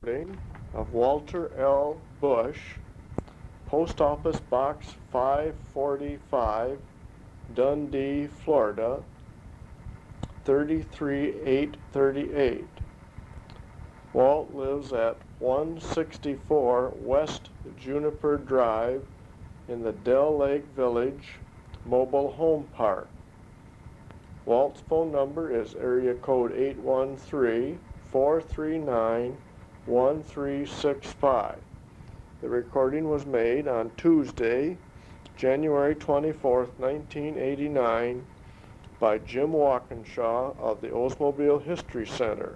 of Walter L. Bush, Post Office Box 545, Dundee, Florida, 33838. Walt lives at 164 West Juniper Drive in the Dell Lake Village Mobile Home Park. Walt's phone number is area code 813-439-1365. The recording was made on Tuesday, January 24th, 1989 by Jim Walkinshaw of the Oldsmobile History Center.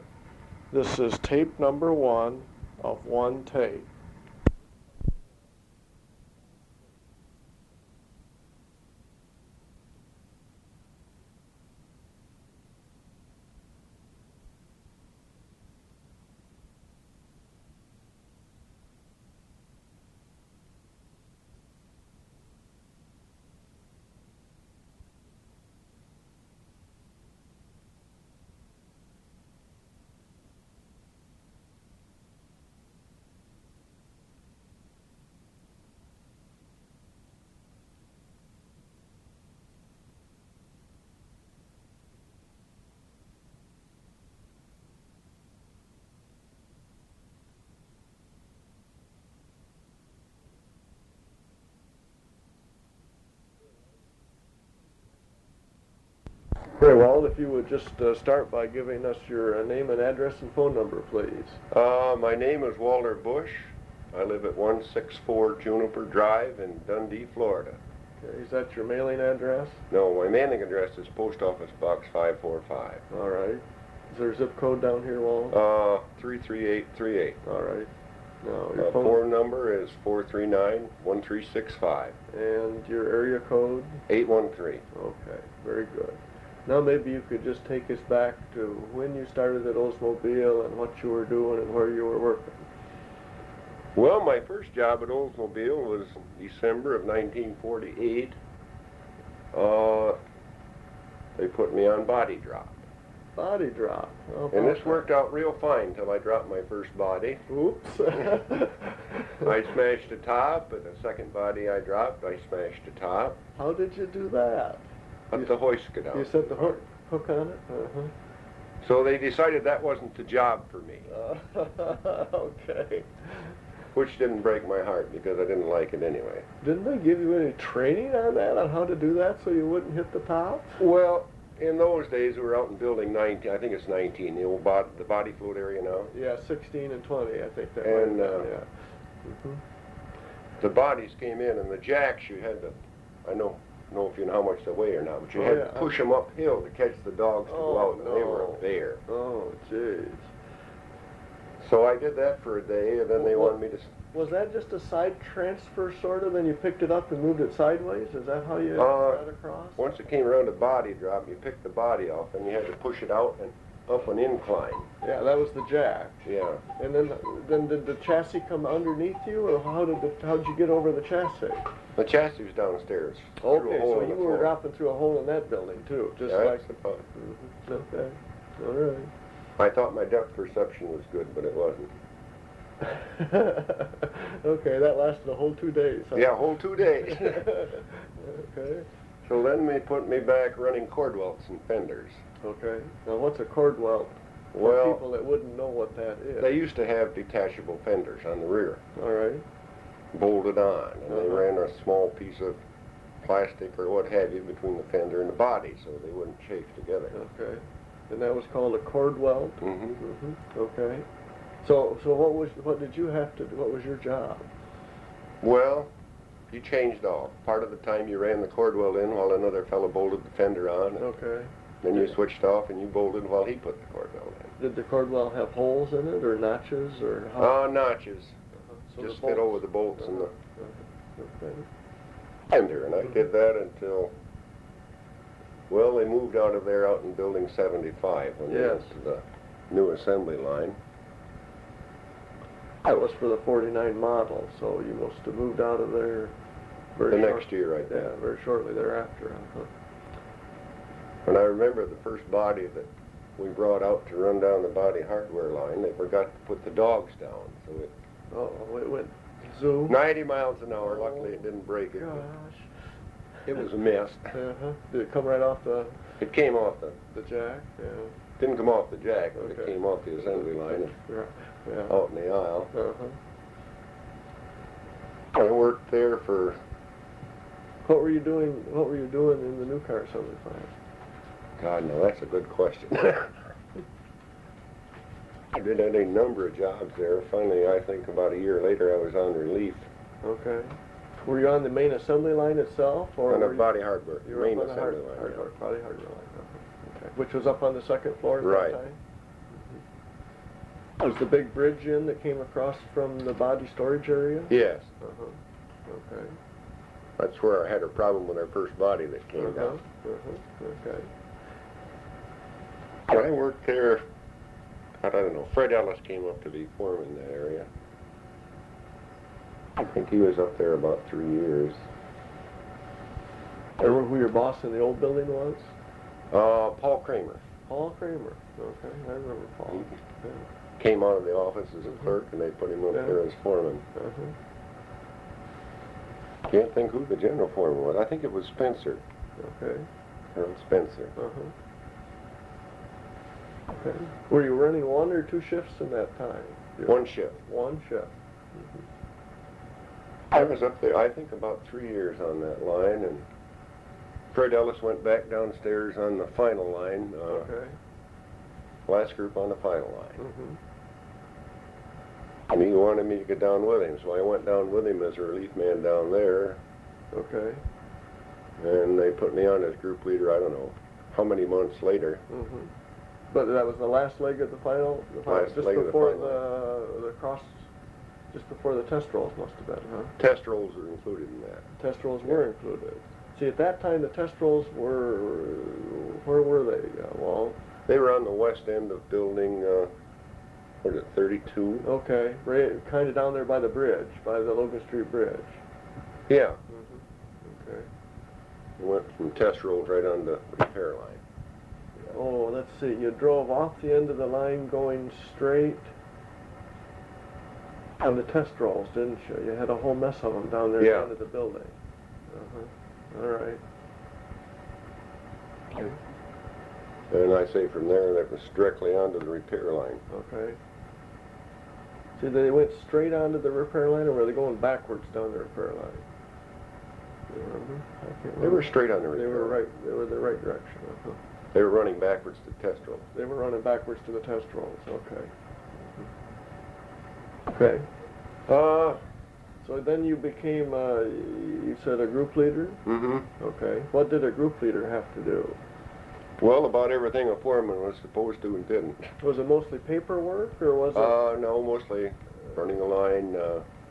This is tape number 1 of 1 tape. Very well, if you would just start by giving us your name and address and phone number, please. My name is Walter Bush. I live at 164 Juniper Drive in Dundee, Florida. Okay, is that your mailing address? No, my mailing address is Post Office Box 545. All right. Is there a zip code down here, Walt? 33838. All right. Now, your phone number is 439-1365. And your area code? 813. Okay, very good. Now maybe you could just take us back to when you started at Oldsmobile and what you were doing and where you were working. Well, my first job at Oldsmobile was December of 1948. They put me on body drop. Body drop. Oh, and this worked out real fine until I dropped my first body. Oops. I smashed the top, and the second body I dropped, I smashed the top. How did you do that? Up the hoist go down. You set the hook on it? Uh-huh. So they decided that wasn't the job for me. Okay. Which didn't break my heart because I didn't like it anyway. Didn't they give you any training on that, on how to do that so you wouldn't hit the top? Well, in those days we were out in building 19, I think it's 19, the old the body float area now. Yeah, 16 and 20, I think that and yeah. Mm-hmm. The bodies came in, and the jacks you had to, I don't know if you know how much they weigh or not, but you had to push them uphill to catch the dogs to go out, and they were a bear. Oh, jeez. So I did that for a day, and then they wanted me to... Was that just a side transfer, sort of, then you picked it up and moved it sideways? Is that how you got across? Once it came around a body drop, you picked the body off, and you had to push it out and up an incline. Yeah, that was the jack. Yeah. And then did the chassis come underneath you, or how'd you get over the chassis? The chassis was downstairs. Okay, so you were dropping through a hole in that building too, just like. I suppose. Mm-hmm. Okay. All right. I thought my depth perception was good, but it wasn't. Okay, that lasted a whole 2 days. Huh? Yeah, a whole 2 days. Okay. So then they put me back running cord welts and fenders. Okay. Now what's a cord welt? Well, for people that wouldn't know what that is. They used to have detachable fenders on the rear. All right. Bolted on, and they ran a small piece of plastic or what have you between the fender and the body so they wouldn't chafe together. Okay. And that was called a cord welt? Mm-hmm. Mm-hmm. Okay. So what did you have to do? What was your job? Well, you changed off. Part of the time you ran the cord welt in while another fellow bolted the fender on. Okay. Then you switched off and you bolted while he put the cord welt in. Did the cord welt have holes in it or notches or how? Notches. So just fit over the bolts and the okay. fender. And I did that until, well, they moved out of there out in building 75 when they went to the new assembly line. That was for the 49 model, so you must have moved out of there next year, right there. Yeah, very shortly thereafter. And I remember the first body that we brought out to run down the body hardware line, they forgot to put the dogs down. So it Uh-oh, it went zoom. 90 miles an hour. Luckily, it didn't break it. Gosh. It was a mess. Uh-huh. Did it come right off the It came off jack? Yeah. didn't come off the jack, but Okay. it came off the assembly line Yeah. out in the aisle. Uh-huh. I worked there for, What were you doing in the new car assembly plant? God, no, that's a good question. I did a number of jobs there. Finally, I think about a year later, I was on relief Okay. Were you on the main assembly line itself, or on a were body hardware, you were main up on the assembly line. body hardware line? Okay. Which was up on the second floor at Right. that time? Was the big bridge in that came across from the body storage area? Yes, Uh-huh. Okay. that's where I had a problem with our first body that came Uh-huh. down. Okay. I worked there, I don't know, Fred Ellis came up to be foreman in that area. I think he was up there about 3 years. Remember who your boss in the old building was? Paul Kramer Paul Kramer. Okay, I remember Paul. Yeah. came out of the office as a clerk, and they put him up Yeah. there as foreman. Uh-huh. Can't think who the general foreman was. I think it was Spencer, Okay. Harold Spencer. Uh-huh. Okay. Were you running one or two shifts in that time? One shift. One shift. I was up there, I think, about 3 years on that line, and Fred Ellis went back downstairs on the final line, Okay. last group on the final line. Mm-hmm. And he wanted me to get down with him, so I went down with him as a relief man down there, Okay. and they put me on as group leader, I don't know how many months later. Mm-hmm. But that was the last leg of the final? Last just leg of the before final. the cross, just before the test rolls must have been, huh? Test rolls are included in that. Test rolls were included. See, at that time, the test rolls were, where were they, Walt? They were on the west end of building, what is it, 32? Okay, right, kind of down there by the bridge, by the Logan Street Bridge. Yeah, Okay. we went from test rolls right on the repair line. Oh, let's see, you drove off the end of the line going straight on the test rolls, didn't you? You had a whole mess of them down there at Yeah. the end of the building. All right. Okay. And I say from there, that was directly onto the repair line. Okay. See, they went straight onto the repair line, or were they going backwards down the repair line? Do you remember? I can't remember. They were straight on the They repair were line. right. They were the right direction. Uh-huh. They were running backwards to test rolls. They were running backwards to the test rolls. Okay. Okay. So then you became, you said a group leader? Mm-hmm. Okay. What did a group leader have to do? Well, about everything a foreman was supposed to and didn't. Was it mostly paperwork, or was it? No, mostly running a line,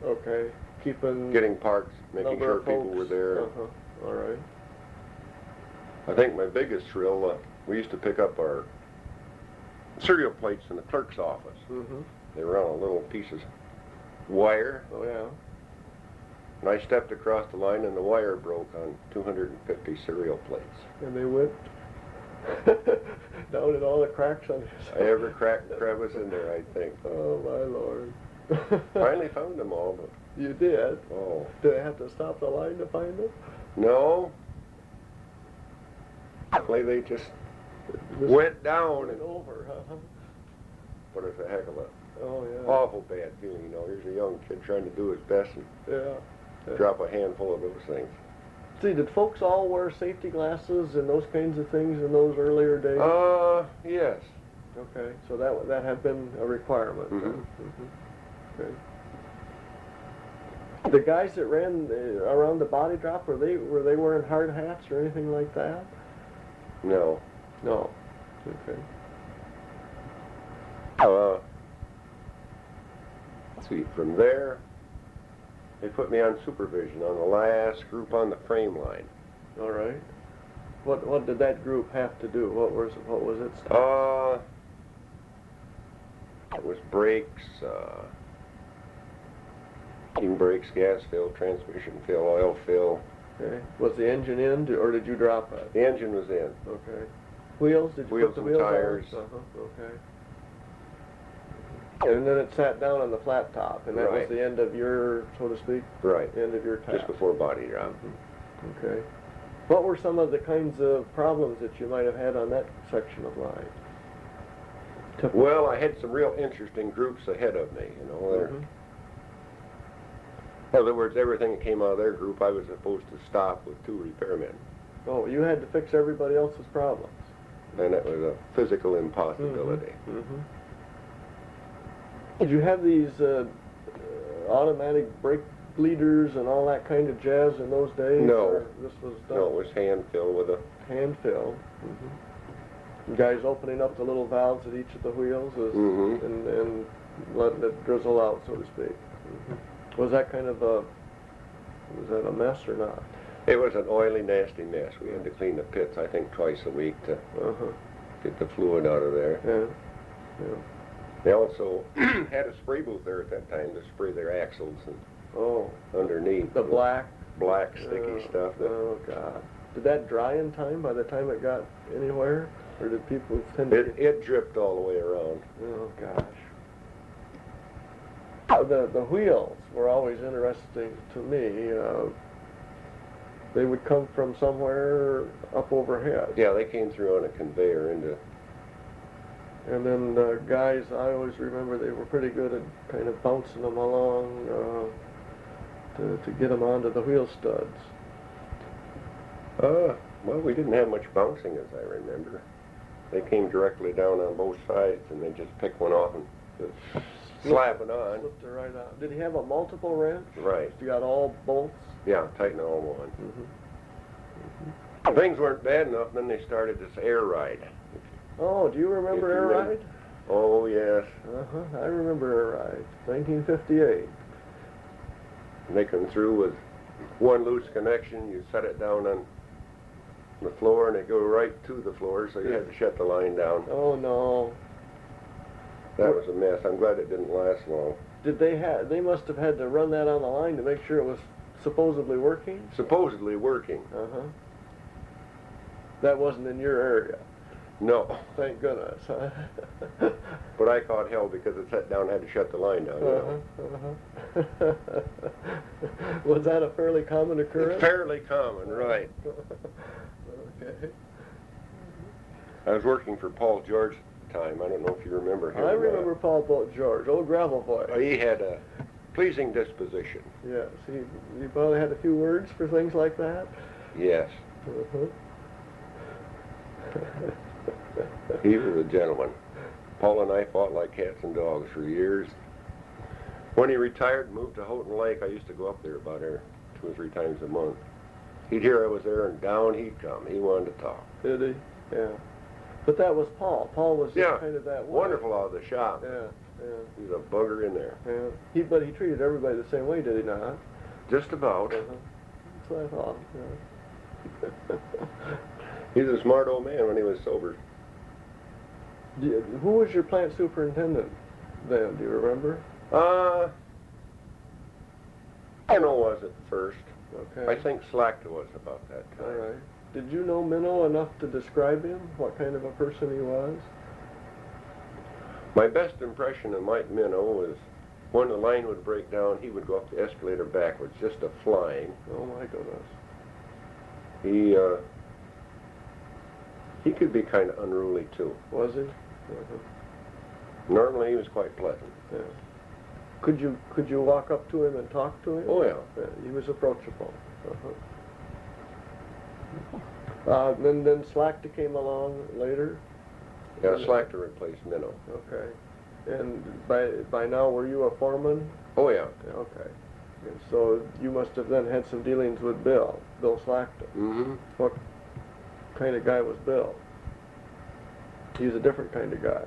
Okay. Keeping getting parts, making number sure of people folks. were there. Uh-huh. All right. I think my biggest thrill, we used to pick up our serial plates in the clerk's office. Mm-hmm. They were on a little piece of wire, Oh, yeah. and I stepped across the line and the wire broke on 250 serial plates. And they went down in all the cracks on his. Every crack and crevice in there, I think. Oh, my Lord. Finally found them all, but You did? oh, Did they have to stop the line to find them? no. Luckily, they just Just went down, went and over, huh? but it's a heck of a Oh, yeah. awful bad feeling, you know. Here's a young kid trying to do his best and Yeah. drop a handful of those things. See, did folks all wear safety glasses and those kinds of things in those earlier days? Yes. Okay, so that had been a requirement. then. Mhm. Mhm. Okay. The guys that ran around the body drop, were they wearing hard hats or anything like that? No. No. Okay. Let's see, from there, they put me on supervision on the last group on the frame line. All right. What did that group have to do? What was its task? It was brakes, heating brakes, gas fill, transmission fill, oil fill. Okay. Was the engine in, or did you drop it? The engine was in. Okay. Wheels? Did you Wheels put the and wheels tires. on? Okay. And then it sat down on the flat top, and that was Right. the end of your, so to speak, Right. end of your tap. Just before body drop. Okay. What were some of the kinds of problems that you might have had on that section of line? Well, I had some real interesting groups ahead of me, you know. Mhm. In other words, everything that came out of their group, I was supposed to stop with 2 repairmen. Oh, you had to fix everybody else's problems. And that was a physical impossibility. Mhm. Did you have these automatic brake bleeders and all that kind of jazz in those days? No. Or this was done No, it was hand filled with a... hand fill. Guys opening up the little valves at each of the wheels Mhm. and letting it drizzle out, so to speak. Was that kind of a, was that a mess or not? It was an oily, nasty mess. We had to clean the pits, I think, twice a week to get the fluid out of there. Yeah. Yeah. They also had a spray booth there at that time to spray their axles and underneath. The black sticky stuff. Oh God! Did that dry in time? By the time it got anywhere, or did people tend to? It dripped all the way around. Oh gosh! The wheels were always interesting to me. They would come from somewhere up overhead. Yeah, they came through on a conveyor into... And then guys, I always remember they were pretty good at kind of bouncing them along to get them onto the wheel studs. Well, we didn't have much bouncing, as I remember. They came directly down on both sides, and they just picked one off and just slap it on. Slipped it right on. Did he have a multiple wrench? Right. You got all bolts? Yeah, tighten all one. Things weren't bad enough, then they started this air ride. Oh, do you remember Air Ride? Oh, yes. I remember Air Ride, 1958. And they come through with one loose connection. You set it down on the floor, and they go right to the floor, so you had to shut the line down. Oh, no. That was a mess. I'm glad it didn't last long. Did they must have had to run that on the line to make sure it was supposedly working? Supposedly working. That wasn't in your area. No. Thank goodness, huh? But I caught hell because it sat down and had to shut the line down. Was that a fairly common occurrence? Fairly common, right. Okay. I was working for Paul George at the time. I don't know if you remember him. I remember Paul George, old gravel boy. He had a pleasing disposition. Yes, he probably had a few words for things like that. Yes. He was a gentleman. Paul and I fought like cats and dogs for years. When he retired and moved to Houghton Lake, I used to go up there about 2 or 3 times a month. He'd hear I was there, and down he'd come. He wanted to talk. Did he? Yeah. But that was Paul. Paul was just kind of that way. Wonderful out of the shop. Yeah. He was a bugger in there. Yeah. But he treated everybody the same way, did he not? Just about. That's what I thought. Yeah. He was a smart old man when he was sober. Who was your plant superintendent then? Do you remember? Minnow was at first. Okay. I think Slackta was about that time. All right. Did you know Minnow enough to describe him? What kind of a person he was? My best impression of Mike Minnow was when the line would break down, he would go up the escalator backwards, just a flying. Oh my goodness. He could be kind of unruly too. Was he? Normally he was quite pleasant. Yeah. Could you walk up to him and talk to him? Oh yeah. He was approachable. Then Slackta came along later. Yeah, Slackta replaced Minnow. Okay. And by now, were you a foreman? Oh yeah. Okay. And so you must have then had some dealings with Bill Slackta. Mm-hmm. What kind of guy was Bill? He was a different kind of guy.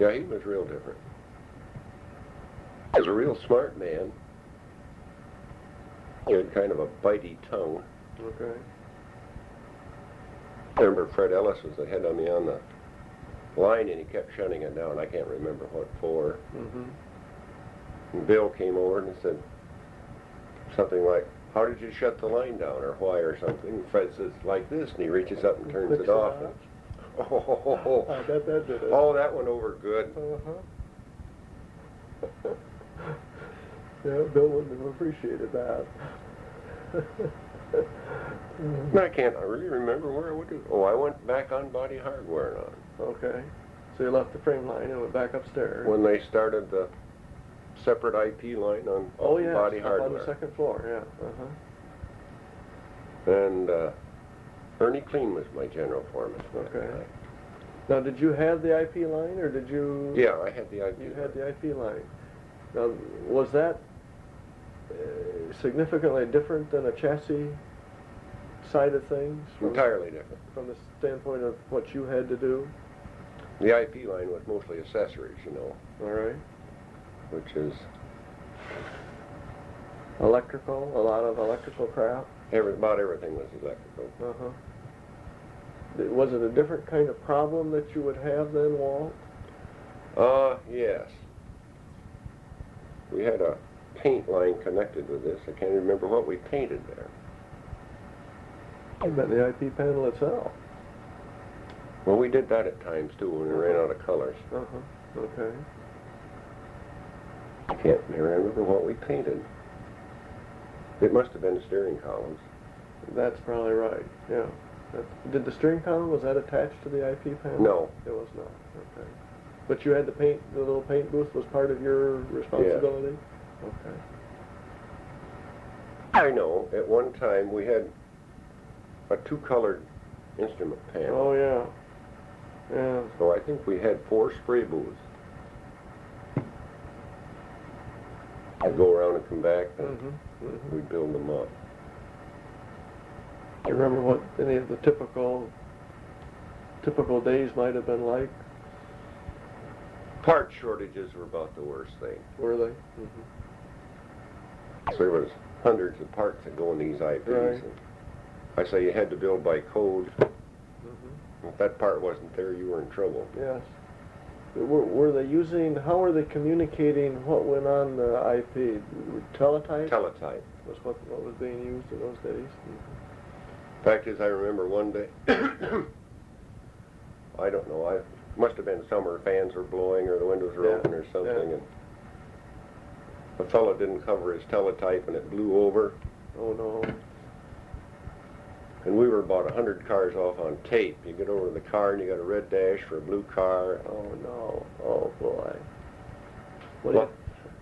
Yeah, he was real different. He was a real smart man. He had kind of a bitey tongue. Okay. I remember Fred Ellis was ahead of me on the line, and he kept shutting it down. I can't remember what for. And Bill came over and said something like, "How did you shut the line down?" or "Why?" or something. And Fred says, "Like this," and he reaches up and turns it off. Oh, I bet that did it. oh, that went over good. Uh-huh. Yeah, Bill wouldn't have appreciated that. I can't really remember where I went to. Oh, I went back on Body Hardware on. Okay. So you left the frame line and went back upstairs. When they started the separate IP line on yeah, Body up Hardware. on the second floor, yeah. And Ernie Clean was my general foreman. Okay. Now, did you have the IP line, or did you? Yeah, I had the IP You line. had the IP line. Now, was that significantly different than a chassis side of things? Entirely different. From the standpoint of what you had to do? The IP line was mostly accessories, you know, All right. which is Electrical, a lot of electrical crap. about everything was electrical. Uh-huh. Was it a different kind of problem that you would have then, Walt? Yes. We had a paint line connected with this. I can't remember what we painted there. I bet the IP panel itself. Well, we did that at times too when we ran out of colors. Uh-huh. Okay. I can't remember what we painted. It must have been the steering columns. That's probably right, yeah. Did the steering column, was that attached to the IP panel? No. It was not, okay. But you had the little paint booth was part of your responsibility? Okay. I know. At one time we had a two-colored instrument panel. Oh, yeah. Yeah. So I think we had 4 spray booths. I'd go around and come back and we'd build them up. Do you remember what any of the typical days might have been like? Part shortages were about the worst thing. Were they? So there was hundreds of parts that go in these IPs. Right. And I say you had to build by code. If that part wasn't there, you were in trouble. Yes. Were they using, how were they communicating what went on the IP? Teletype? Teletype. Was what was being used in those days? Fact is, I remember one day, I don't know, I must have been summer, fans were blowing or the windows were open or something, and a fellow didn't cover his teletype and it blew over. Oh no. And we were about 100 cars off on tape. You get over to the car and you got a red dash for a blue car. Oh no. Oh boy.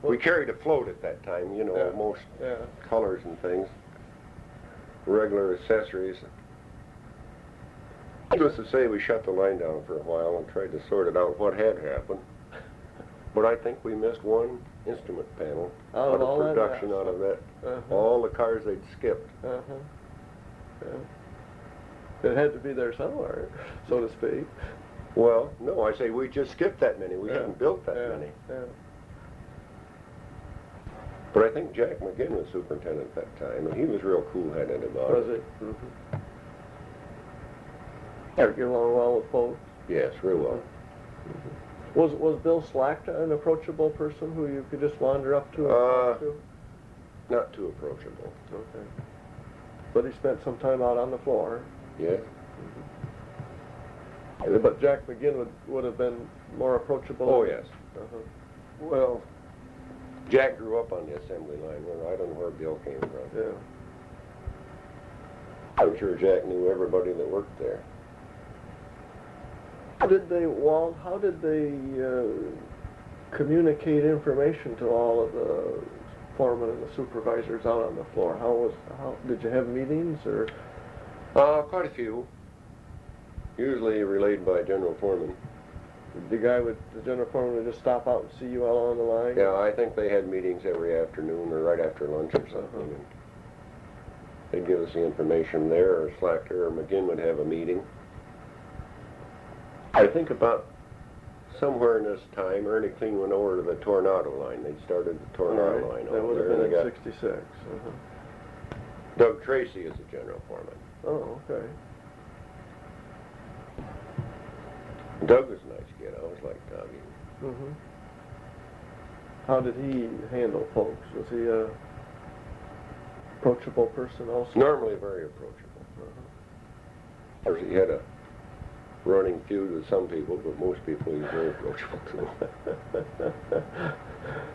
We carried a float at that time, you know, most colors and things. Regular accessories. Needless to say, we shut the line down for a while and tried to sort it out what had happened. But I think we missed one instrument panel out of production out of that. All the cars they'd skipped. It had to be there somewhere, so to speak. Well, no, I say we just skipped that many. We hadn't built that many. But I think Jack McGinn was superintendent at that time, and he was real cool-headed about it. Was he? Get along well with folks? Yes, real well. Was Bill Slack an approachable person who you could just wander up to and talk to? Not too approachable. Okay. But he spent some time out on the floor. Yes. But Jack McGinn would have been more approachable? Oh, yes. Well, Jack grew up on the assembly line. Well, I don't know where Bill came from. Yeah. I'm sure Jack knew everybody that worked there. Walt, how did they communicate information to all of the foremen and the supervisors out on the floor? How did you have meetings or? Quite a few. Usually relayed by general foreman. The general foreman would just stop out and see you all on the line? Yeah, I think they had meetings every afternoon or right after lunch or something. And they'd give us the information there, or Slacker or McGinn would have a meeting. I think about somewhere in this time, Ernie Clean went over to the Tornado line. They'd started the Tornado line That over would there. have been in '66. Doug Tracy is the general foreman. Oh, okay. Doug was a nice kid. I always liked Doug. How did he handle folks? Was he a approachable person also? Normally very approachable. Of course, he had a running feud with some people, but most people he's very approachable to.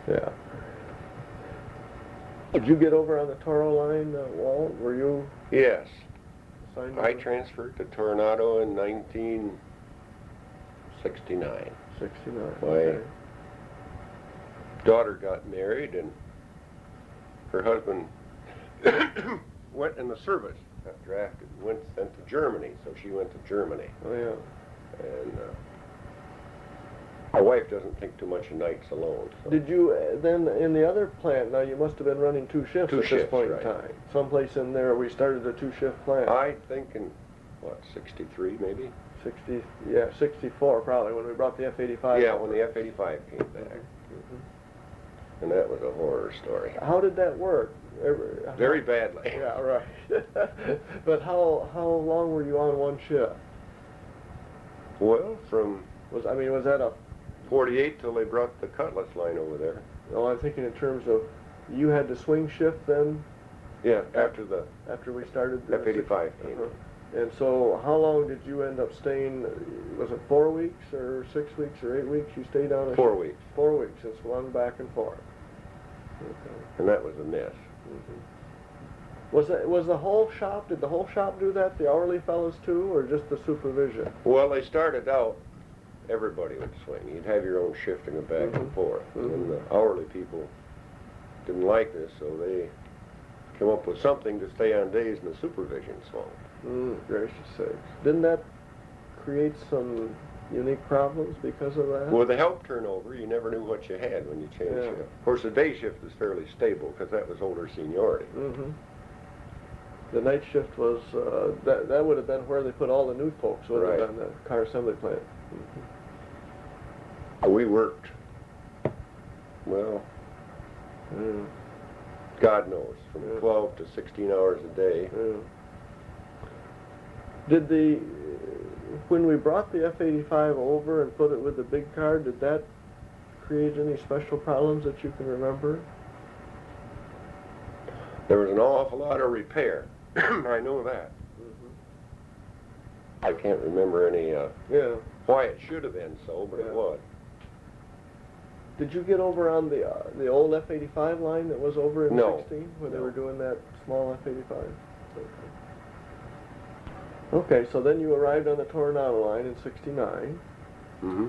Yeah. Did you get over on the Toro line, Walt? Were you Yes, assigned? I over? transferred to Tornado in 1969. 69. My Okay. daughter got married, and her husband went in the service, got drafted, went sent to Germany, so she went to Germany. Oh yeah. And my wife doesn't think too much of nights alone. So. Did you then in the other plant? Now you must have been running two shifts Two at shifts, this point right. in time. Someplace in there, we started a two-shift plant. I think in, what, 63 maybe? 60, yeah, 64 probably when we brought the F-85. Yeah, over. when the F-85 came back. Mhm. And that was a horror story. How did that work? Very badly. Yeah, right. But how long were you on one shift? Well, from Was that a? 48 till they brought the Cutlass line over there. No, I'm thinking in terms of you had to swing shift then Yeah, after the after we started the F-85 came. And so how long did you end up staying? Was it 4 weeks or 6 weeks or 8 weeks? You stayed on a 4 shift? weeks. 4 weeks. It's one back and forth. Okay. And that was a mess. Mhm. Was the whole shop? Did the whole shop do that? The hourly fellows too, or just the supervision? Well, they started out, everybody would swing. You'd have your own shift and go back and forth. And then the hourly people didn't like this, so they came up with something to stay on days and the supervision swung. Gracious sakes! Didn't that create some unique problems because of that? With the help turnover, you never knew what you had when you changed Yeah. shift. Of course, the day shift was fairly stable because that was older seniority. Mm-hmm. The night shift was, that would have been where they put all the new folks, would Right. have been the car assembly plant. We worked, well, Mm. God knows, from Yeah. 12 to 16 hours a day. Yeah. Did when we brought the F-85 over and put it with the big car, did that create any special problems that you can remember? There was an awful lot of repair. I know that. I can't remember any Yeah. why it should have been so, but Yeah. it was. Did you get over on the old F-85 line that was over in No. 16 when they No. were doing that small F-85? Okay, so then you arrived on the Tornado line in 69, Mm-hmm.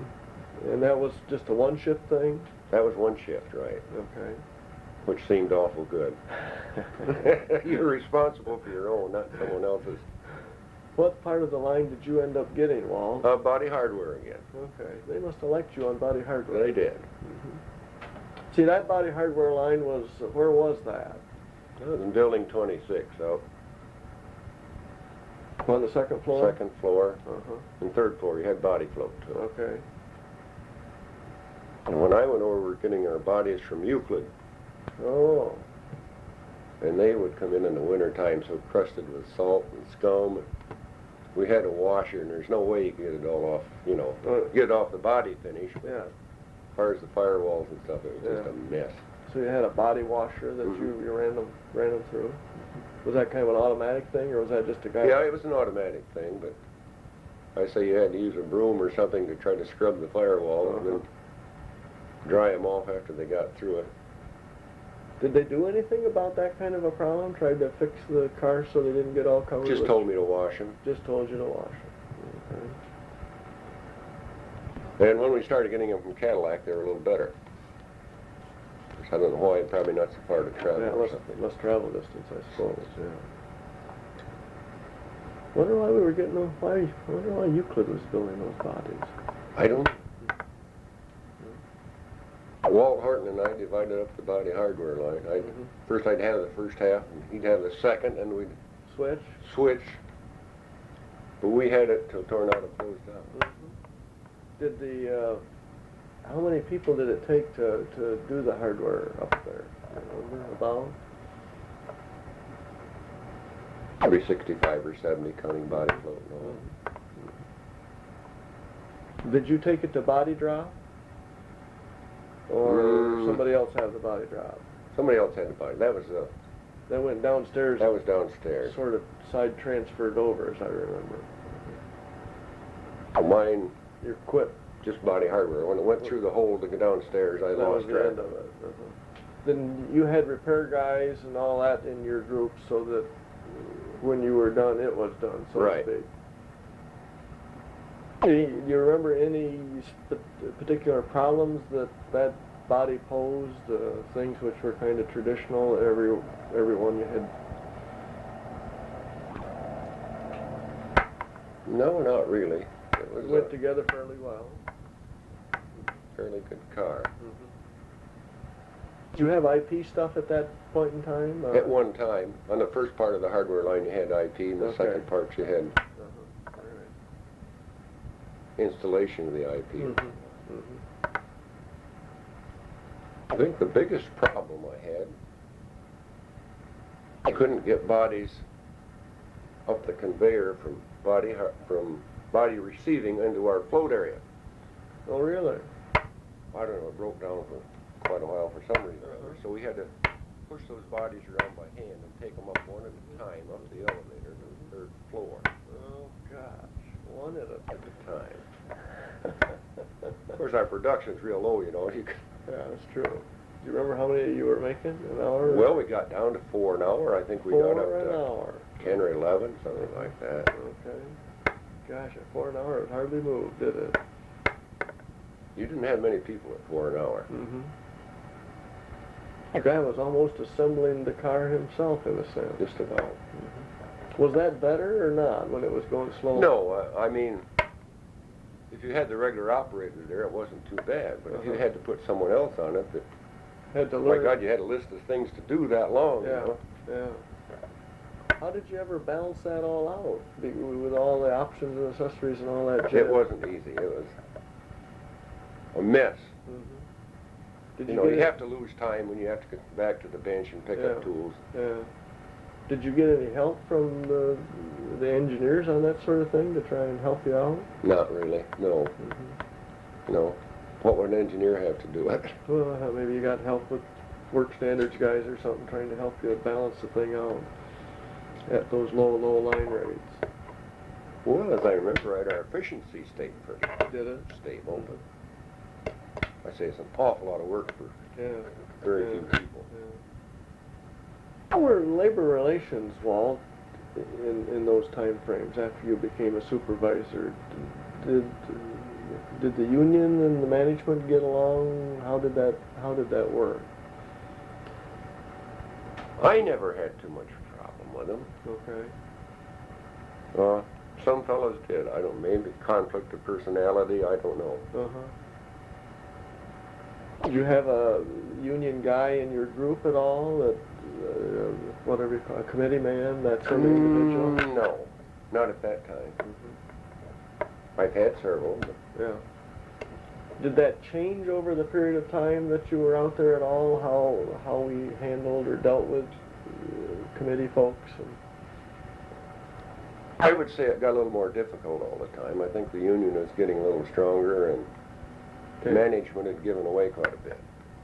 and that was just a one-shift thing? That was one shift, right, Okay. which seemed awful good. You're responsible for your own, not someone else's. What part of the line did you end up getting, Walt? Body hardware again. Okay, they must have liked you on body hardware. They did. See, that body hardware line was, where was that? That was in Building 26, out On the second floor? second floor Uh-huh, and third floor. You had body float to it. okay. And when I went over, we were getting our bodies from Euclid, Oh, and they would come in the wintertime so crusted with salt and scum. We had a washer, and there's no way you could get it all off, get it off the body finish. But yeah. as far as the firewalls and stuff, it was just Yeah. a mess. So you had a body washer that you ran them through? Was that kind of an automatic thing, or was that just a guy? Yeah, it was an automatic thing, but I say you had to use a broom or something to try to scrub the firewall and then dry them off after they got through it. Did they do anything about that kind of a problem? Tried to fix the car so they didn't get all covered Just with... told me to wash them. Just told you to wash it. Okay. And when we started getting them from Cadillac, they were a little better. I don't know why, probably not so far to travel Yeah, or something. less travel distance, I suppose, yeah. Wonder why we were getting them, I wonder why Euclid was building those bodies. I don't. Walt Horton and I divided up the body hardware line. First I'd have the first half, and he'd have the second, and we'd Switch? switch. But we had it till Tornado closed down. Did how many people did it take to do the hardware up there? Do you remember about? Probably 65 or 70, counting body float and all. Did you take it to body drop? Or somebody else had the body drop? Somebody else had the body. That was That went downstairs, downstairs. sort of side transferred over, as I remember. Mine, You quit. just body hardware. When it went through the hole to go downstairs, I That was lost the track. end of it. Then you had repair guys and all that in your group so that when you were done, it was done, so Right. to speak. Do you remember any particular problems that that body posed, things which were kind of traditional, everyone you had? No, not really. It was Went a together fairly well. fairly good car. Did you have IP stuff at that point in time? At one time, on the first part of the hardware line, you had IP, and the Okay. second part you had All right. installation of the IP. Mm-hmm. I think the biggest problem I had, I couldn't get bodies up the conveyor from body receiving into our float area. Oh, really? I don't know, it broke down for quite a while for some reason or other. So we had to push those bodies around by hand and take them up one at a time up the elevator to the third floor. Oh, gosh. One at a Time. Of course, our production's real low, you know. Yeah, that's true. Do you remember how many you were making an hour? Well, we got down to 4 an hour. I think we got up 4 an to hour. 10 or 11, something like that. Okay. Gosh, at 4 an hour, it hardly moved, did it? You didn't have many people at 4 an hour. Mm-hmm. The guy was almost assembling the car himself, in a sense. Just about. Was that better or not when it was going slow? No, I mean, if you had the regular operator there, it wasn't too bad. But if you had to put someone else on it, that, Had to my learn. God, you had a list of things to do that long. Yeah, You know? yeah. How did you ever balance that all out with all the options and accessories and all that jazz? It wasn't easy. It was a mess. Mm-hmm. Did You know, you get have to lose time when you have to get back to the bench and pick up tools. Yeah. Did you get any help from the engineers on that sort of thing to try and help you out? Not really, no. Mm-hmm. No. What would an engineer have to do with it? Well, maybe you got help with work standards guys or something trying to help you balance the thing out at those low line rates. Well, as I remember right, our efficiency stayed pretty Did it? stable. But I say it's an awful lot of work for Yeah. very Yeah. few people. Yeah. How were labor relations, Walt, in those time frames after you became a supervisor? Did the union and the management get along? How did that work? I never had too much problem with them. Okay. Some fellows did. I don't. Maybe conflict of personality. I don't know. Did you have a union guy in your group at all? That whatever you call a committee man? That sort of individual? No, not at that time. I've had several. But Yeah. Did that change over the period of time that you were out there at all? How we handled or dealt with committee folks? I would say it got a little more difficult all the time. I think the union was getting a little stronger, and management had given away quite a bit.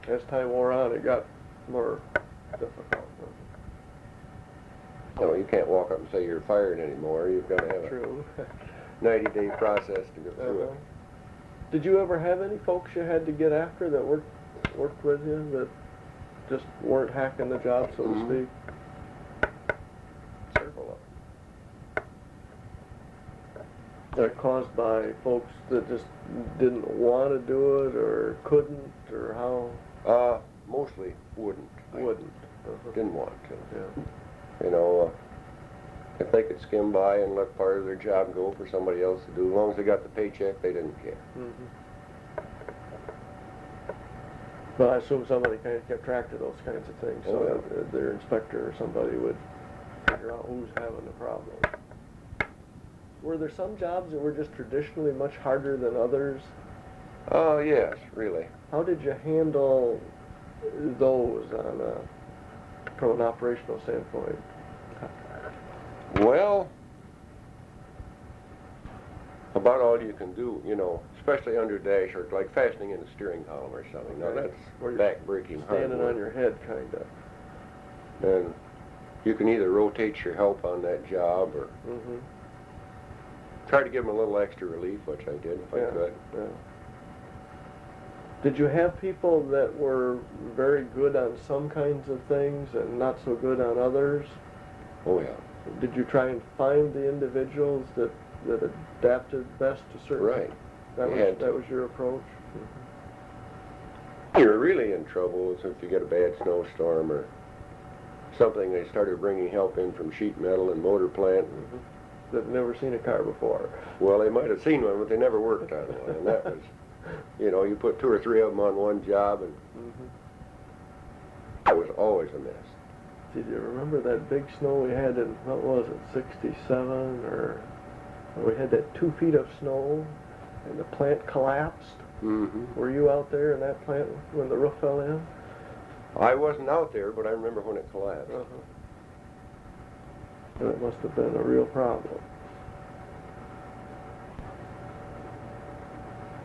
As time wore on, it got more difficult. You know, you can't walk up and say you're fired anymore. You've got to have True. a 90-day process to go through it. Did you ever have any folks you had to get after that worked with you that just weren't hacking the job, so to speak? Several of That caused by folks that just didn't want to do it or couldn't or how? them. Mostly wouldn't. Didn't want to. Yeah. You know, if they could skim by and let part of their job go for somebody else to do, as long as they got the paycheck, they didn't care. But I assume somebody kind of kept track of those kinds of things, so Oh, yeah. their inspector or somebody would figure out who's having the problem. Were there some jobs that were just traditionally much harder than others? Oh, yes, really. How did you handle those from an operational standpoint? Well, about all you can do, you know, especially under dash or like fastening in a steering column or something. Now Okay. that's Where you're back-breaking hard Standing work. on your head, kind of. And you can either rotate your help on that job or Tried to give them a little extra relief, which I did if I could. Yeah. Did you have people that were very good on some kinds of things and not so good on others? Oh yeah. Did you try and find the individuals that adapted best to certain? Right. That was your approach? You're really in trouble if you get a bad snowstorm or something. They started bringing help in from sheet metal and motor plant. They've never seen a car before. Well, they might have seen one, but they never worked on one, and that was, you know, you put 2 or 3 of them on one job, and that was always a mess. Did you remember that big snow we had in, what was it, 67, or we had that 2 feet of snow, and the plant collapsed? Were you out there in that plant when the roof fell in? I wasn't out there, but I remember when it collapsed. It must have been a real problem.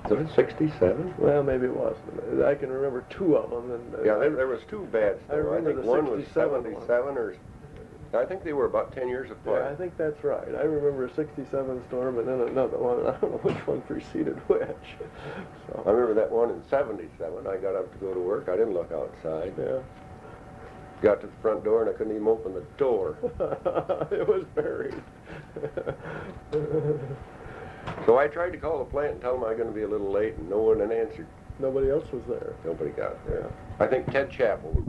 Was it 67? Well, maybe it wasn't. I can remember 2 of them. And, yeah, there was 2 bad I snow. remember think the one was 67 77 or... I think they were about 10 years apart. Yeah, I think that's right. I remember a 67 storm and then another one. I don't know which one preceded which. So. I remember that one in 77. I got up to go to work. I didn't look outside. Yeah. Got to the front door and I couldn't even open the door. It was buried. So I tried to call the plant and tell them I was going to be a little late, and no one had answered. Nobody else was there. Nobody got there. Yeah. I think Ted Chappell.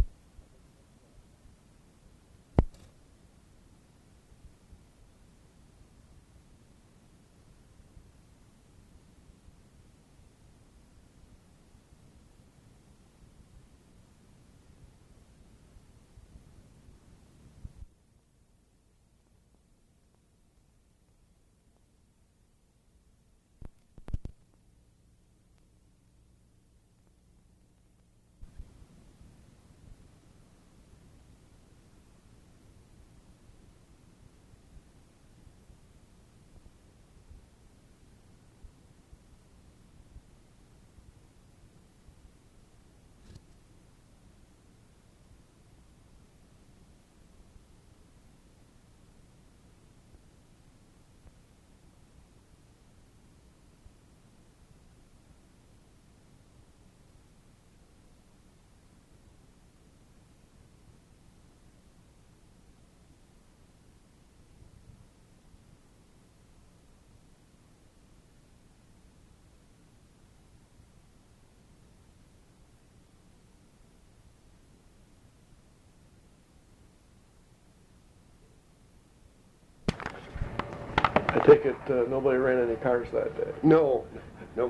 I take it nobody ran any cars that day. No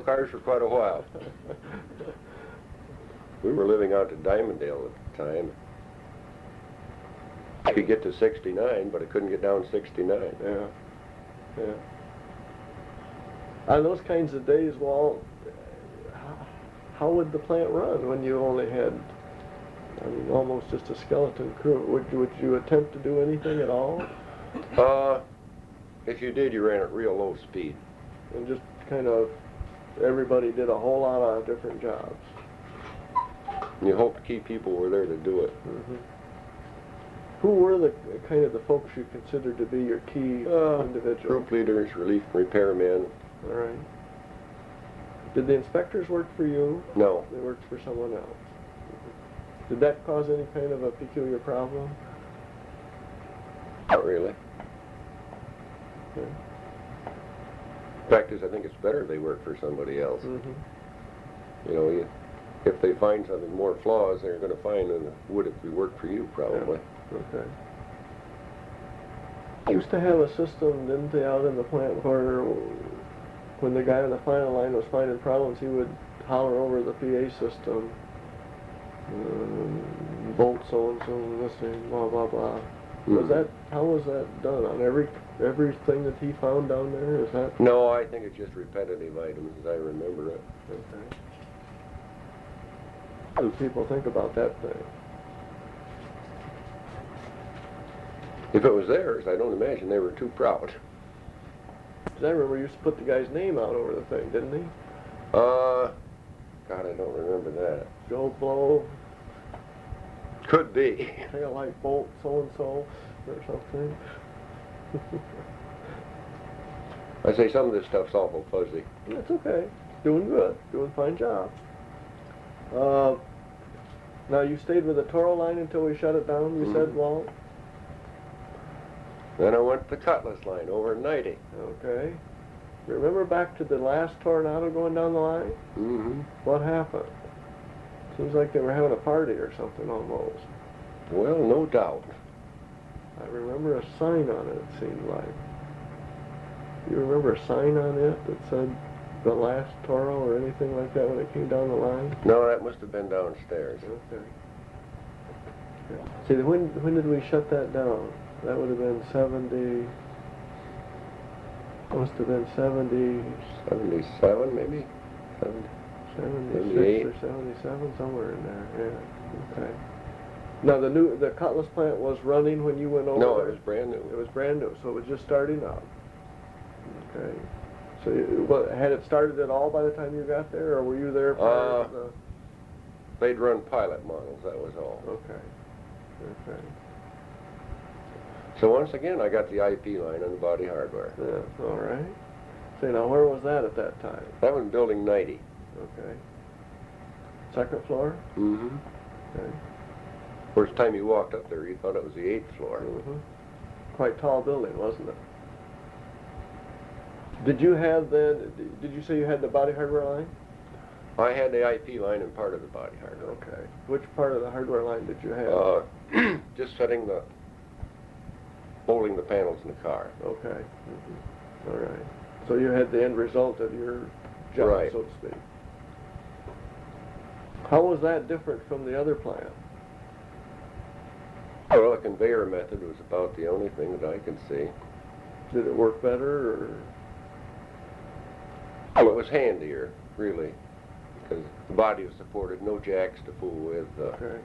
cars for quite a while. We were living out at Diamonddale at the time. I could get to 69, but I couldn't get down 69. Yeah. On those kinds of days, Walt, how would the plant run when you only had, I mean, almost just a skeleton crew? Would you attempt to do anything at all? If you did, you ran at real low speed. And just kind of, everybody did a whole lot of different jobs. You hope to keep people who were there to do it. Who were the kind of the folks you considered to be your key individuals? Group leaders, relief repairmen. All right. Did the inspectors work for you? No. They worked for someone else. Did that cause any kind of a peculiar problem? Not really. Okay. Fact is, I think it's better they work for somebody else. You know, if they find something more flaws, they're going to find than it would if we worked for you, probably. Yeah. Okay. Used to have a system, didn't they, out in the plant where when the guy on the final line was finding problems, he would holler over the PA system, bolt so-and-so, this thing, blah, blah, blah. How was that done? On everything that he found down there? Is that? No, I think it's just repetitive items, as I remember it. Okay. What do people think about that thing? If it was theirs, I don't imagine they were too proud. 'Cause I remember he used to put the guy's name out over the thing, didn't he? God, I don't remember that. Joe Blow, Could be. tail light bolt so-and-so, or something. I say some of this stuff's awful fuzzy. That's okay. Doing good. Doing a fine job. Now, you stayed with the Toro line until we shut it down, you said, Walt? Then I went to the Cutlass line over in 90. Okay. Remember back to the last tornado going down the line? Mm-hmm. What happened? Seems like they were having a party or something almost. Well, no doubt. I remember a sign on it, it seemed like. You remember a sign on it that said the last Toro or anything like that when it came down the line? No, that must have been downstairs. Okay. See, when did we shut that down? That would have been 70... Must have been 70... 77, maybe? 70. 76 or 77, somewhere in there, yeah. Okay. Now, the Cutlass plant was running when you went over? No, there? it was brand new. It was brand new, so it was just starting up. Okay. So, had it started at all by the time you got there, or were you there prior to the... They'd run pilot models, that was all. Okay. Okay. So once again, I got the IP line on the body hardware. Yeah, all right. See, now, where was that at that time? That was building 90. Okay. Second floor? Mm-hmm. Okay. First time you walked up there, you thought it was the 8th floor. Mm-hmm. Quite tall building, wasn't it? Did you have then, did you say you had the body hardware line? I had the IP line and part of the body hardware. Okay. Which part of the hardware line did you have? Just molding the panels in the car. Okay. Mm-hmm. All right. So you had the end result of your job, Right. so to speak. How was that different from the other plant? Well, the conveyor method was about the only thing that I could see. Did it work better, or? Well, it was handier, really, because the body was supported, no jacks to fool with. Okay.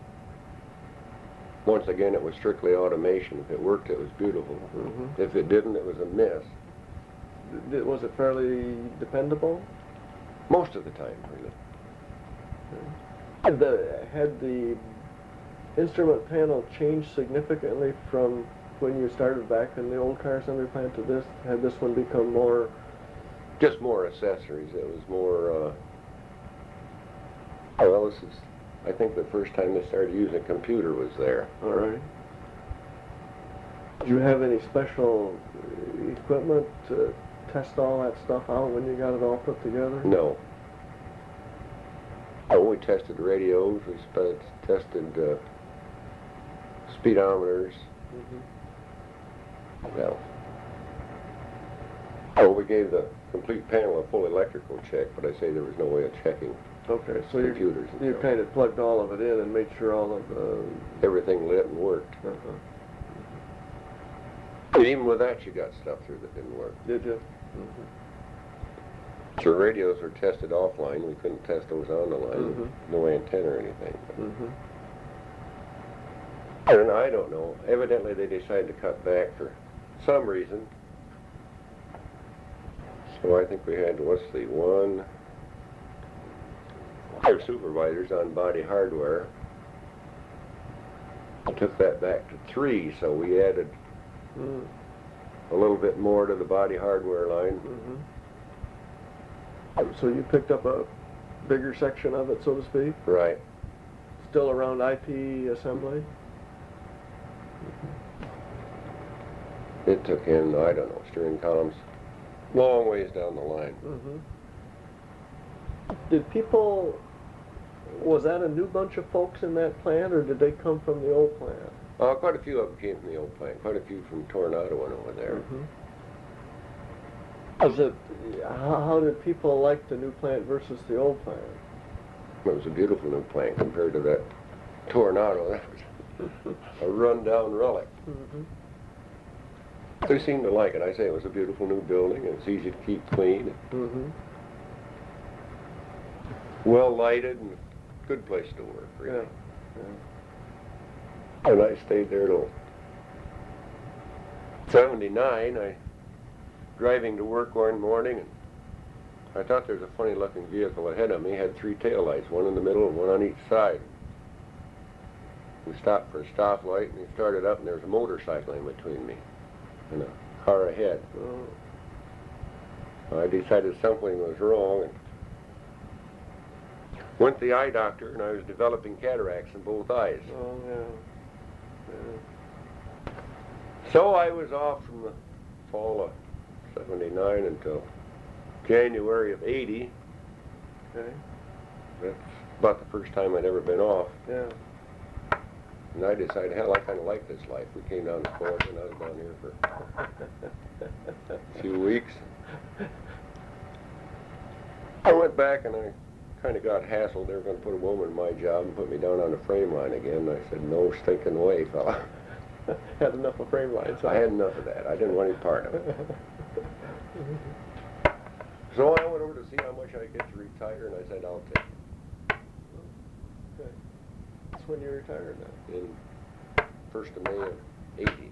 Once again, it was strictly automation. If it worked, it was beautiful. Mm-hmm. If it didn't, it was a miss. Was it fairly dependable? Most of the time, really. Had the instrument panel changed significantly from when you started back in the old car assembly plant to this? Had this one become more... Just more accessories. It was more, well, this is, I think the first time they started using a computer was there. All right. Did you have any special equipment to test all that stuff out when you got it all put together? No. Oh, we tested radios, we tested speedometers. Mm-hmm. Well, oh, we gave the complete panel a full electrical check, but I say there was no way of checking Okay, so computers. you kind of plugged all of it in and made sure all of the... Everything lit and worked. Uh-huh. And even with that, you got stuff through that didn't work. Did you? Mm-hmm. So radios were tested offline. We couldn't test those on the line. Mm-hmm. No antenna or anything. Mm-hmm. And I don't know. Evidently, they decided to cut back for some reason. So I think we had, let's see, 5 supervisors on body hardware. I took that back to 3, so we added a little bit more to the body hardware line. Mm-hmm. So you picked up a bigger section of it, so to speak? Right. Still around IP assembly? It took in, I don't know, steering columns, long ways down the line. Mm-hmm. Did people, was that a new bunch of folks in that plant, or did they come from the old plant? Quite a few of them came from the old plant. Quite a few from Tornado and over there. How did people like the new plant versus the old plant? It was a beautiful new plant compared to that Tornado. That was a run-down relic. They seemed to like it. I say it was a beautiful new building. It was easy to keep clean. Well lighted and good place to work, really. Yeah. And I stayed there till 79. I driving to work one morning, and I thought there was a funny-looking vehicle ahead of me. It had 3 taillights, one in the middle and one on each side. We stopped for a stoplight, and he started up, and there was a motorcycle in between me and a car ahead. I decided something was wrong and went to the eye doctor, and I was developing cataracts in both eyes. Oh, yeah. So I was off from the fall of 79 until January of 80. Okay. That's about the first time I'd ever been off. Yeah. And I decided, hell, I kind of like this life. We came down to Florida, and I was down here for a few weeks. I went back, and I kind of got hassled. They were going to put a woman in my job and put me down on the frame line again. And I said, no stinking way, fella. Had enough of frame lines. I had enough of that. I didn't want any part of it. So I went over to see how much I get to retire, and I said, I'll take it. Okay. That's when you retired now. In 1st of May of 80.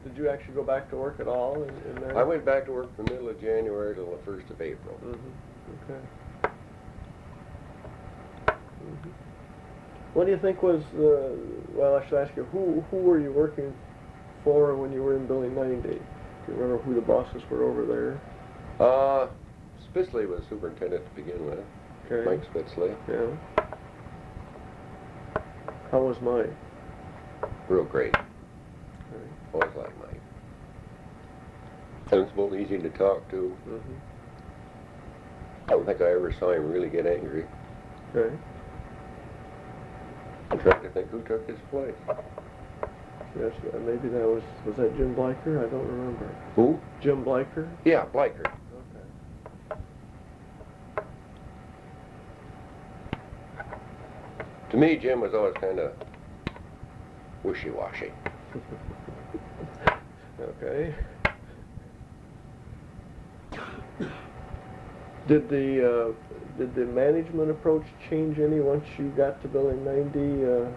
Did you actually go back to work at all in there? I went back to work from the middle of January till the 1st of April. Okay. What do you think was well, I should ask you, who were you working for when you were in Building 90? Do you remember who the bosses were over there? Spitzley was superintendent to begin with. Okay. Mike Spitzley. Yeah. How was Mike? Real great. Okay. Always liked Mike. Sensible, easy to talk to. I don't think I ever saw him really get angry. Okay. I'm trying to think who took his place. Yes, maybe that was that Jim Bleicher? I don't remember. Who? Jim Bleicher? Yeah, Bleicher. Okay. To me, Jim was always kind of wishy-washy. Okay. Did the management approach change any once you got to Building 90?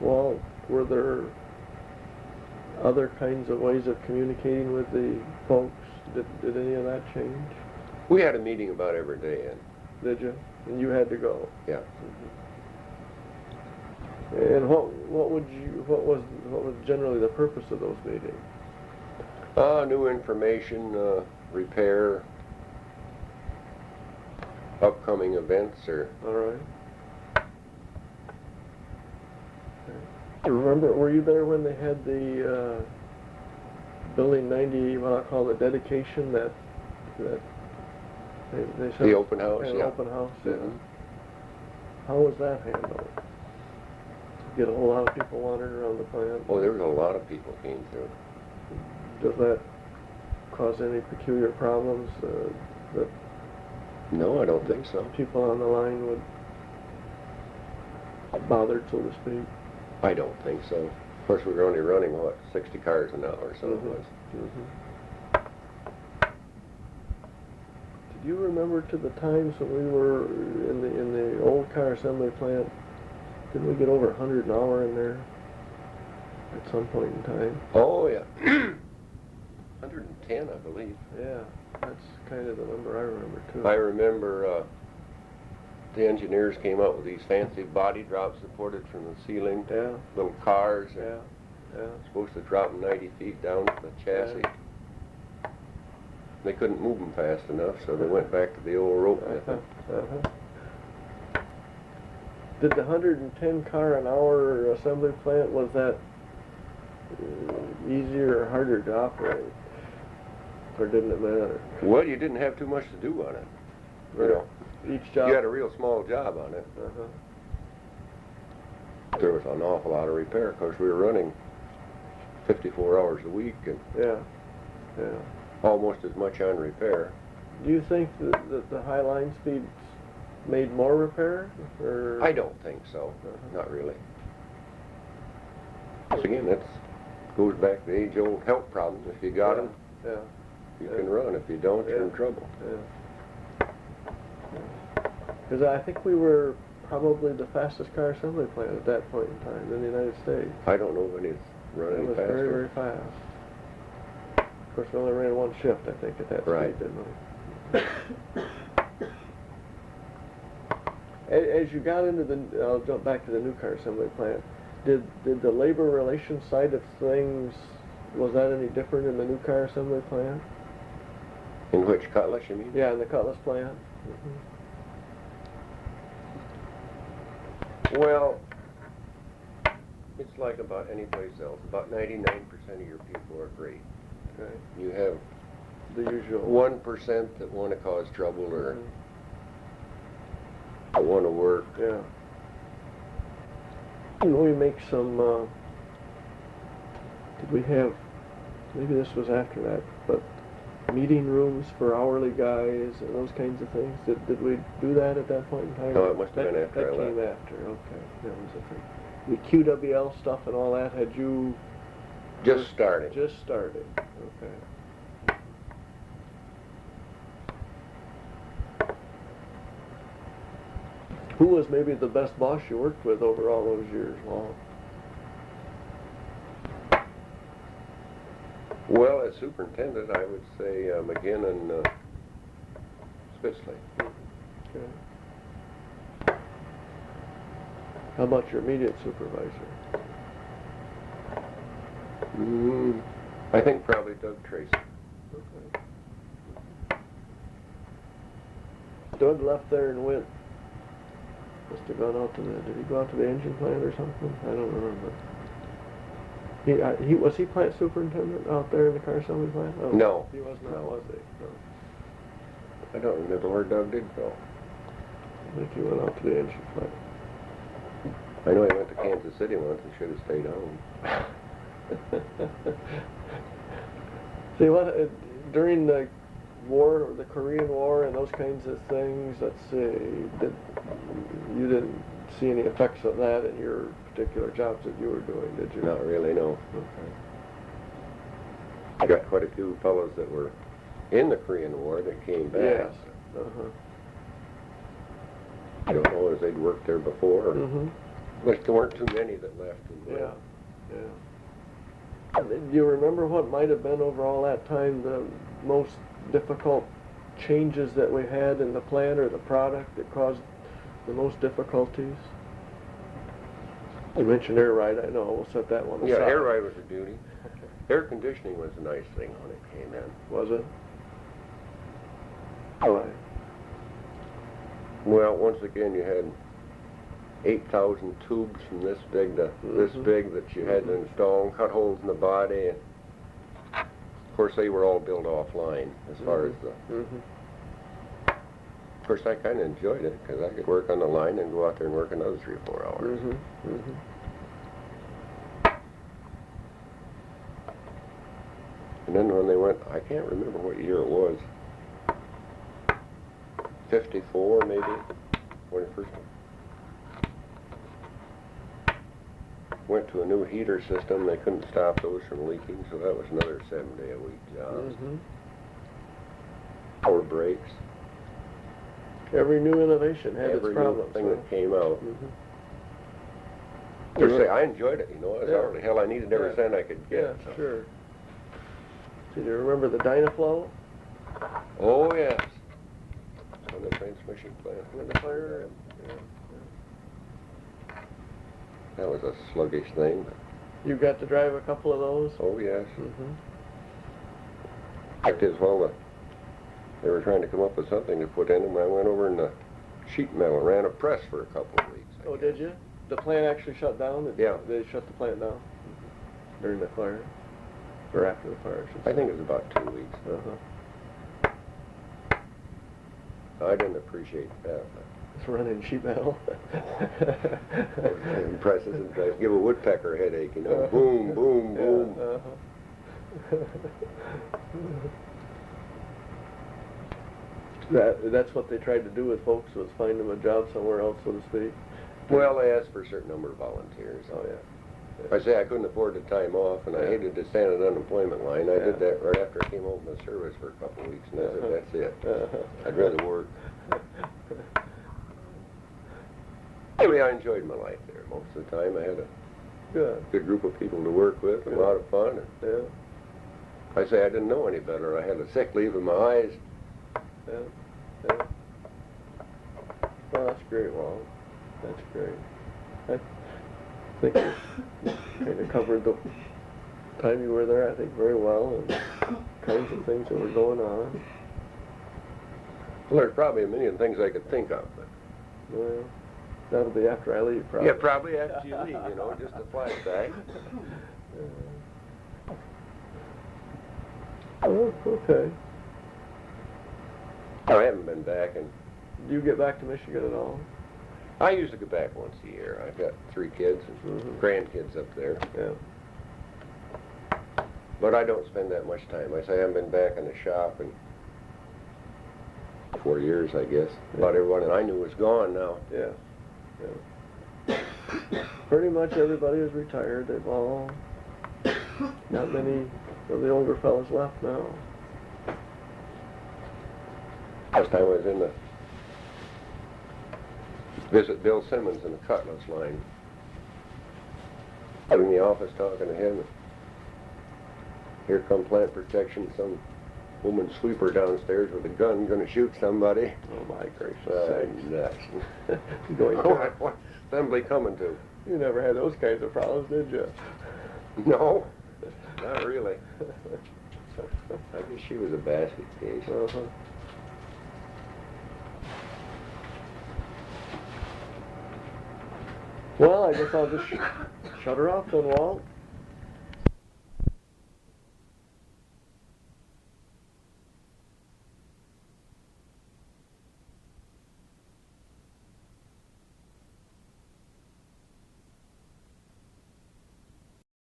Well, were there other kinds of ways of communicating with the folks? Did any of that change? We had a meeting about every day, and Did you? And you had to go. yeah. And what was generally the purpose of those meetings? New information, repair, upcoming events, or All right. Okay. Remember, were you there when they had the Building 90, what I call the dedication that they said? the open house. An Yeah. open house, yeah. Mhm. How was that handled? Get a whole lot of people wandering around the plant? Oh, there was a lot of people came through. Does that cause any peculiar problems that No, I don't think so. people on the line would bother, so to speak? I don't think so. Of course, we were only running, what, 60 cars an hour, so it was. Did you remember to the times when we were in the old car assembly plant, didn't we get over 100 an hour in there at some point in time? Oh, yeah. 110, I believe. Yeah, that's kind of the number I remember too. I remember the engineers came up with these fancy body drops supported from the ceiling. Yeah, Little cars. yeah, yeah. Supposed to drop them 90 feet down to the chassis. They couldn't move them fast enough, so they went back to the old rope method. Did the 110 car an hour assembly plant, was that easier or harder to operate? Or didn't it matter? Well, you didn't have too much to do on it. You know, Each job? you had a real small job on it. There was an awful lot of repair. Of course, we were running 54 hours a week and Yeah, yeah. almost as much on repair. Do you think that the high line speeds made more repair? Or? I don't think so. Not really. Again, that goes back to the age-old health problem. If you got them, Yeah. you can run. If you don't, you're in trouble. Yeah. Because I think we were probably the fastest car assembly plant at that point in time in the United States. I don't know if any It running was faster. very, very fast. Of course, we only ran one shift, I think, at that Right. speed, didn't we? As you got into I'll jump back to the new car assembly plant. Did the labor relations side of things, was that any different in the new car assembly plant? In which Cutlass, you mean? Yeah, in the Cutlass plant. Well, it's like about any place else. About 99% of your people are great. Okay. You have The usual. 1% that want to cause trouble or want to work. Yeah. And we make some, did we have, maybe this was after that, but meeting rooms for hourly guys and those kinds of things? Did we do that at that point in time? No, it must have been after I That came left. after, okay. That was a thing. The QWL stuff and all that, had you? Just starting. Just started, okay. Who was maybe the best boss you worked with over all those years long? Well, as superintendent, I would say McGinn and Spitzley. Okay. How about your immediate supervisor? I think probably Doug Tracy. Okay. Doug left there and went, must have gone out to the, did he go out to the engine plant or something? I don't remember. Was he plant superintendent out there in the car assembly plant? Oh, No. He was not, No. was he? No. I don't remember where Doug did go. I think he went out to the engine plant. I know he went to Kansas City once and should have stayed home. See, what, during the war, or the Korean War and those kinds of things, let's see, you didn't see any effects of that in your particular jobs that you were doing, did you? Not really, no. Okay. I got quite a few fellows that were in the Korean War that came back. Yes. Uh-huh. I don't know if they'd worked there before. Mm-hmm. But there weren't too many that left. Yeah, yeah. Do you remember what might have been over all that time the most difficult changes that we had in the plant or the product that caused the most difficulties? You mentioned air ride, I know, we'll set that one aside. Yeah, air ride was a beauty. Air conditioning was a nice thing when it came in. Was it? Why? Well, once again, you had 8,000 tubes from this big to this big that you had to install and cut holes in the body. And of course, they were all built offline as far as the... Of course, I kind of enjoyed it because I could work on the line and go out there and work another 3 or 4 hours. And then when they went, I can't remember what year it was, 54 maybe, when it first went to a new heater system. They couldn't stop those from leaking, so that was another 7-day-a-week job. Power brakes. Every new innovation had its problems. Everything that came out. To say, I enjoyed it, you know, it was hourly. Hell, I needed every cent I could get. Yeah, sure. Do you remember the Dynaflow? Oh, yes. On the transmission plant. When the fire? Yeah. That was a sluggish thing. You got to drive a couple of those? Oh, yes. Fact is, well, they were trying to come up with something to put in them. I went over in the sheet metal and ran a press for a couple of weeks. Oh, did you? The plant actually shut down? Yeah. They shut the plant down during the fire? Or after the fire, I should say. I think it was about 2 weeks. I didn't appreciate that. It's running sheet metal. Presses and drives. Give a woodpecker a headache, you know. Boom, boom, boom. That's what they tried to do with folks, was find them a job somewhere else, so to speak. Well, they asked for a certain number of volunteers. Oh, yeah. I say I couldn't afford the time off, and I hated to stand on the unemployment line. I did that right after I came home from the service for a couple of weeks, and I said, that's it. I'd rather work. Anyway, I enjoyed my life there most of the time. I had a good group of people to work with, a lot of fun. And I say I didn't know any better. I had a sick leave in my eyes. Well, that's great, Walt. That's great. I think you kind of covered the time you were there, I think, very well, and kinds of things that were going on. Well, there's probably a million things I could think of, but Well, that'll be after I leave, probably. yeah, probably after you leave, you know, just a flashback. Oh, okay. I haven't been back, and Do you get back to Michigan at all? I usually go back once a year. I've got 3 kids and grandkids up there, Yeah. but I don't spend that much time. I say I haven't been back in the shop in 4 years, I guess. About everyone that I knew was gone now. Yeah. Pretty much everybody is retired. They've all, not many of the older fellas left now. Last time I was in the visit Bill Simmons in the Cutlass line. I'm in the office talking to him. Here come plant protection, some woman sweeper downstairs with a gun gonna shoot somebody. Oh my gracious Nuts. Going What assembly coming to? You never had those kinds of problems, did you? No, not really. I guess she was a basket case. Uh-huh. Well, I guess I'll just shut her off then, Walt.